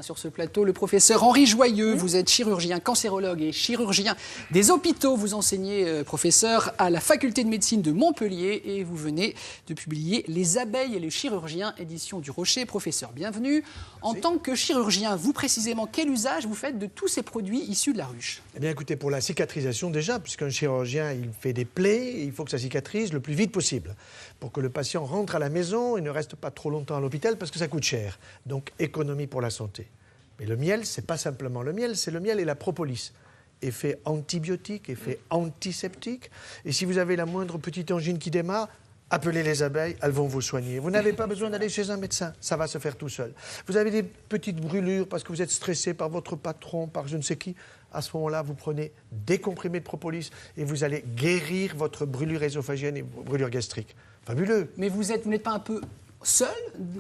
Sur ce plateau, le professeur Henri Joyeux, vous êtes chirurgien, cancérologue et chirurgien des hôpitaux. Vous enseignez, professeur, à la faculté de médecine de Montpellier et vous venez de publier Les abeilles et les chirurgiens, édition du Rocher. Professeur, bienvenue. En tant que chirurgien, vous précisément, quel usage vous faites de tous ces produits issus de la ruche? Eh bien écoutez, pour la cicatrisation déjà, puisqu'un chirurgien il fait des plaies, il faut que ça cicatrise le plus vite possible pour que le patient rentre à la maison et ne reste pas trop longtemps à l'hôpital parce que ça coûte cher. Donc économie pour la santé. Mais le miel, ce n'est pas simplement le miel, c'est le miel et la propolis. Effet antibiotique, effet antiseptique. Et si vous avez la moindre petite angine qui démarre, appelez les abeilles, elles vont vous soigner. Vous n'avez pas besoin d'aller chez un médecin, ça va se faire tout seul. Vous avez des petites brûlures parce que vous êtes stressé par votre patron, par je ne sais qui. À ce moment-là, vous prenez des comprimés de propolis et vous allez guérir votre brûlure ésophagienne et brûlure gastrique. Fabuleux. Mais vous n'êtes pas un peu seul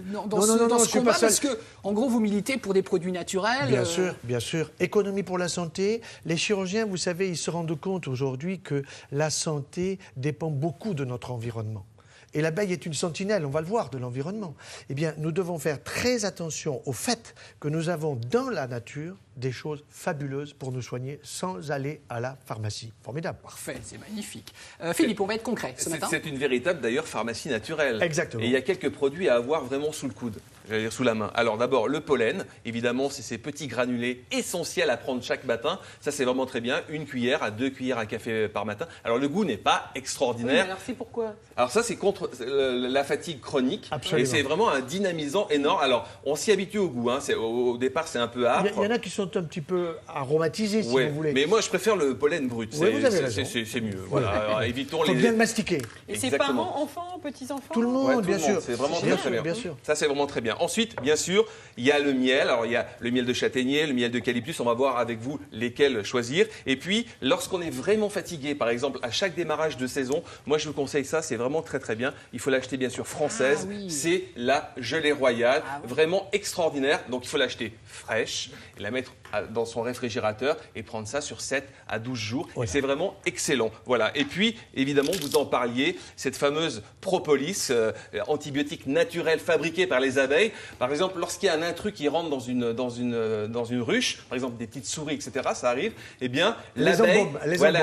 dans ce combat parce que, en gros, vous militez pour des produits naturels. Bien sûr, bien sûr. Économie pour la santé. Les chirurgiens, vous savez, ils se rendent compte aujourd'hui que la santé dépend beaucoup de notre environnement. Et l'abeille est une sentinelle, on va le voir, de l'environnement. Eh bien, nous devons faire très attention au fait que nous avons dans la nature des choses fabuleuses pour nous soigner sans aller à la pharmacie. Formidable. Parfait, c'est magnifique. Philippe, on va être concret ce matin. C'est une véritable, d'ailleurs, pharmacie naturelle. Exactement. Et il y a quelques produits à avoir vraiment sous le coude, j'allais dire sous la main. Alors d'abord, le pollen, évidemment, c'est ces petits granulés essentiels à prendre chaque matin. Ça, c'est vraiment très bien. 1 cuillère à 2 cuillères à café par matin. Alors le goût n'est pas extraordinaire. Oui, mais alors c'est pourquoi? Alors ça, c'est contre la fatigue chronique. Absolument. Et c'est vraiment un dynamisant énorme. Alors, on s'y habitue au goût. Hein. Au départ, c'est un peu âpre. Il y en a qui sont un petit peu aromatisés, si Ouais, vous voulez. mais moi, je préfère le pollen brut. Oui, vous avez raison. C'est mieux. Voilà. Alors, évitons Il faut les... bien le mastiquer. Et c'est Exactement. parents, enfants, petits-enfants? Tout le monde, Ouais, tout bien le monde. sûr. C'est vraiment Bien très bien. bien sûr. Ça, c'est vraiment très bien. Ensuite, bien sûr, il y a le miel. Alors, il y a le miel de châtaignier, le miel d'eucalyptus. On va voir avec vous lesquels choisir. Et puis, lorsqu'on est vraiment fatigué, par exemple, à chaque démarrage de saison, moi, je vous conseille ça. C'est vraiment très, très bien. Il faut l'acheter, bien sûr, française. Ah, oui. C'est la gelée royale. Ah, oui. Vraiment extraordinaire. Donc, il faut l'acheter fraîche et la mettre dans son réfrigérateur et prendre ça sur 7 à 12 jours. Voilà. Et c'est vraiment excellent. Voilà. Et puis, évidemment, vous en parliez, cette fameuse propolis, antibiotique naturel fabriqué par les abeilles. Par exemple, lorsqu'il y a un intrus qui rentre dans une ruche, par exemple des petites souris, etc., ça arrive, eh bien, l'abeille,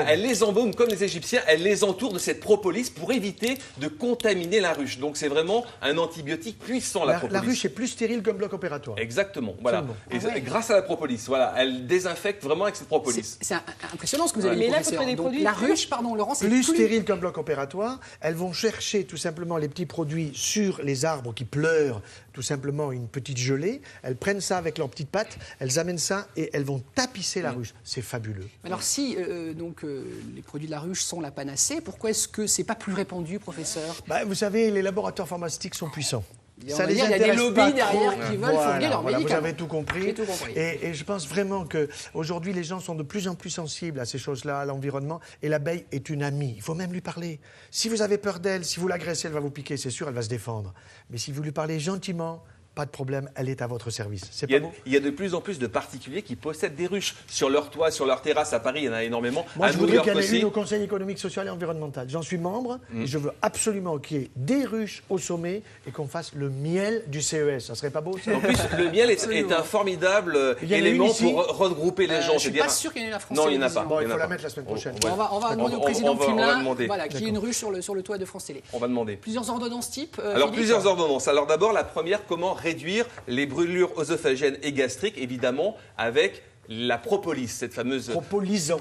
elle les embaume comme les Égyptiens, elle les entoure de cette propolis pour éviter de contaminer la ruche. Donc, c'est vraiment un antibiotique puissant, la propolis. La ruche est plus stérile qu'un bloc opératoire. Exactement, voilà. Absolument. Et grâce à la propolis, voilà, elle désinfecte vraiment avec cette propolis. C'est impressionnant ce que vous avez dit, Mais là, professeur. faut des Donc, produits la ruche, pardon, Laurent, c'est Plus stérile qu'un bloc opératoire. Elles vont chercher tout simplement les petits produits sur les arbres qui pleurent, tout simplement une petite gelée. Elles prennent ça avec leurs petites pattes, elles amènent ça et elles vont tapisser la ruche. C'est fabuleux. Alors si les produits de la ruche sont la panacée, pourquoi est-ce que c'est pas plus répandu, professeur? Vous savez, les laboratoires pharmaceutiques sont puissants. Il y a des lobbies derrière qui veulent fournir leurs médicaments. Vous avez tout compris. J'ai tout compris. Et je pense vraiment qu'aujourd'hui, les gens sont de plus en plus sensibles à ces choses-là, à l'environnement. Et l'abeille est une amie. Il faut même lui parler. Si vous avez peur d'elle, si vous l'agressez, elle va vous piquer, c'est sûr, elle va se défendre. Mais si vous lui parlez gentiment, pas de problème, elle est à votre service. C'est pas beau? Il y a de plus en plus de particuliers qui possèdent des ruches sur leur toit, sur leur terrasse. À Paris, il y en a énormément. Moi, je voudrais qu'il y en ait aussi. une au Conseil économique, social et environnemental. J'en suis membre et je veux absolument qu'il y ait des ruches au sommet et qu'on fasse le miel du CES. Ça serait pas beau, ça? En plus, le miel est un formidable Il y en a élément une ici. pour regrouper les gens. Je suis pas sûr qu'il y en ait la française. Non, il n'y en a pas. Bon, il Il y en faut a la pas. mettre la semaine prochaine. Ouais. On va demander au On président va Flimelin, demander. voilà, qu'il y ait une ruche sur le toit de France Télé. On va demander. Plusieurs ordonnances type. Alors, Philippe. plusieurs ordonnances. Alors, d'abord, la première, comment réduire les brûlures œsophagiennes et gastriques, évidemment, avec la propolis, cette fameuse... Propolisant.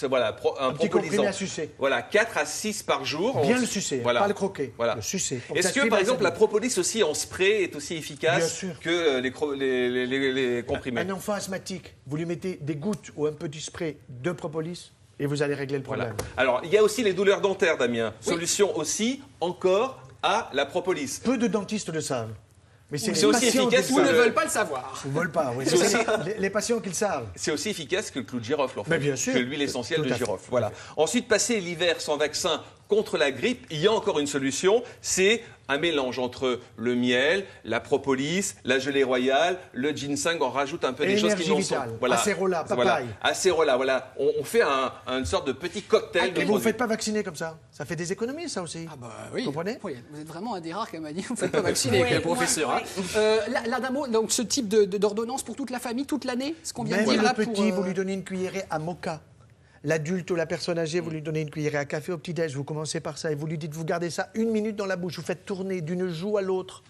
Voilà, un petit propolisant. comprimé à sucer. Voilà, 4 à 6 par jour. Bien le sucer, Voilà. pas le croquer. Voilà. Le sucer. Est-ce que, par exemple, la propolis aussi en spray est aussi Bien efficace sûr. que les comprimés? Un enfant asthmatique, vous lui mettez des gouttes ou un petit spray de propolis et vous allez régler le problème. Voilà. Alors, il y a aussi les douleurs dentaires, Damien. Solution aussi, encore, à la propolis. Peu de dentistes le savent. Mais c'est C'est les aussi patients efficace qui Ou le ne savent. veulent pas le savoir. Ils ne veulent pas, oui. C'est aussi- Les patients qui le savent. C'est aussi efficace que le clou de girofle, en fait. Mais bien sûr. Que l'huile essentielle Tout de à fait. girofle. Voilà. Ensuite, passer l'hiver sans vaccin contre la grippe, il y a encore une solution, c'est un mélange entre le miel, la propolis, la gelée royale, le ginseng, on rajoute un peu des choses qui n'en sont. Voilà. Acérola, papaye. Acérola, voilà. On fait une sorte de petit cocktail. Et vous ne faites pas vacciner comme ça? Ça fait des économies, ça aussi. Ah bah oui. Vous comprenez? Oui, vous êtes vraiment un des rares qui m'a dit vous ne faites pas vacciner, Oui, professeur. oui. Là, d'un mot, donc ce type d'ordonnance pour toute la famille, toute l'année, ce qu'on vient Même de dire le là petit, vous lui donnez une cuillerée à mocha. L'adulte ou la personne âgée, vous lui donnez une cuillerée à café au petit-déj, vous commencez par ça et vous lui dites, vous gardez ça 1 minute dans la bouche, vous faites tourner d'une joue à l'autre,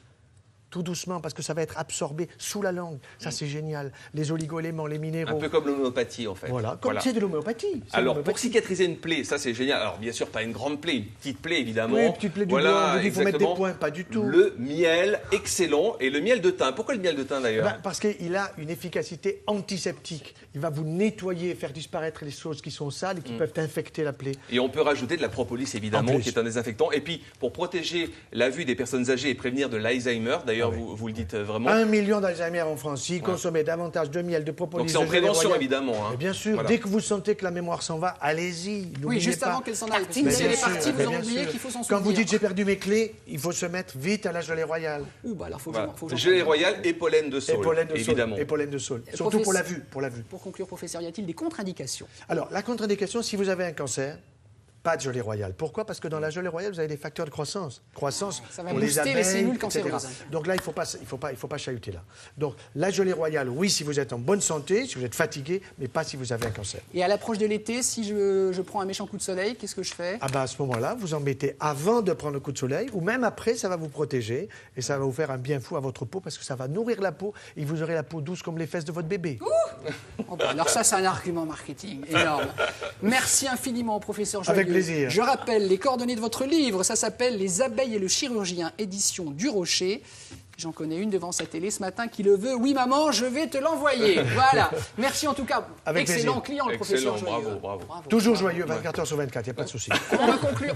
tout doucement, parce que ça va être absorbé sous la langue. Ça, c'est génial. Les oligo-éléments, les minéraux. Un peu comme l'homéopathie, en fait. Voilà, comme c'est de l'homéopathie. Alors, pour cicatriser une plaie, ça c'est génial. Alors, bien sûr, pas une grande plaie, une petite plaie, évidemment. Oui, une petite plaie du doigt, on vous dit, il faut mettre des points, pas du tout. Le miel, excellent. Et le miel de thym. Pourquoi le miel de thym, d'ailleurs? Parce qu'il a une efficacité antiseptique. Il va vous nettoyer, faire disparaître les choses qui sont sales et qui peuvent infecter la plaie. Et on peut rajouter de la propolis, évidemment, qui est un désinfectant. Et puis, pour protéger la vue des personnes âgées et prévenir de l'Alzheimer, d'ailleurs, vous le dites vraiment. 1 million d'Alzheimer en France. Si consommez davantage de miel, de propolis... Donc c'est en prévention, évidemment. Hein. Bien sûr, voilà. Dès que vous sentez que la mémoire s'en va, allez-y. Oui, juste avant qu'elle s'en aille. Parce que si elle est partie, vous en oubliez qu'il faut s'en souvenir. Quand vous dites j'ai perdu mes clés, il faut se mettre vite à la gelée royale. Ouh, bah alors faut que gelée royale et pollen de saule. Évidemment. Et pollen de saule. Surtout pour la vue. Pour conclure, professeur, y a-t-il des contre-indications? Alors, la contre-indication, si vous avez un cancer, pas de gelée royale. Pourquoi? Parce que dans la gelée royale, vous avez des facteurs de croissance. Ça va pour booster les abeilles, les cellules etc. cancéreuses. Donc là, il faut pas chahuter là. Donc la gelée royale, oui, si vous êtes en bonne santé, si vous êtes fatigué, mais pas si vous avez un cancer. Et à l'approche de l'été, si je prends un méchant coup de soleil, qu'est-ce que je fais? Ah bah à ce moment-là, vous en mettez avant de prendre le coup de soleil, ou même après, ça va vous protéger et ça va vous faire un bien fou à votre peau parce que ça va nourrir la peau et vous aurez la peau douce comme les fesses de votre bébé. Oh bah alors ça, c'est un argument marketing énorme. Merci infiniment, professeur Joyeux. Avec plaisir. Je rappelle les coordonnées de votre livre. Ça s'appelle Les abeilles et le chirurgien, édition du Rocher. J'en connais une devant sa télé ce matin qui le veut. Oui, maman, je vais te l'envoyer. Voilà. Merci en tout cas. Avec excellent plaisir. client, le professeur Joyeux. Bravo. Toujours joyeux, 24 heures sur 24, il n'y a pas de souci. On va conclure.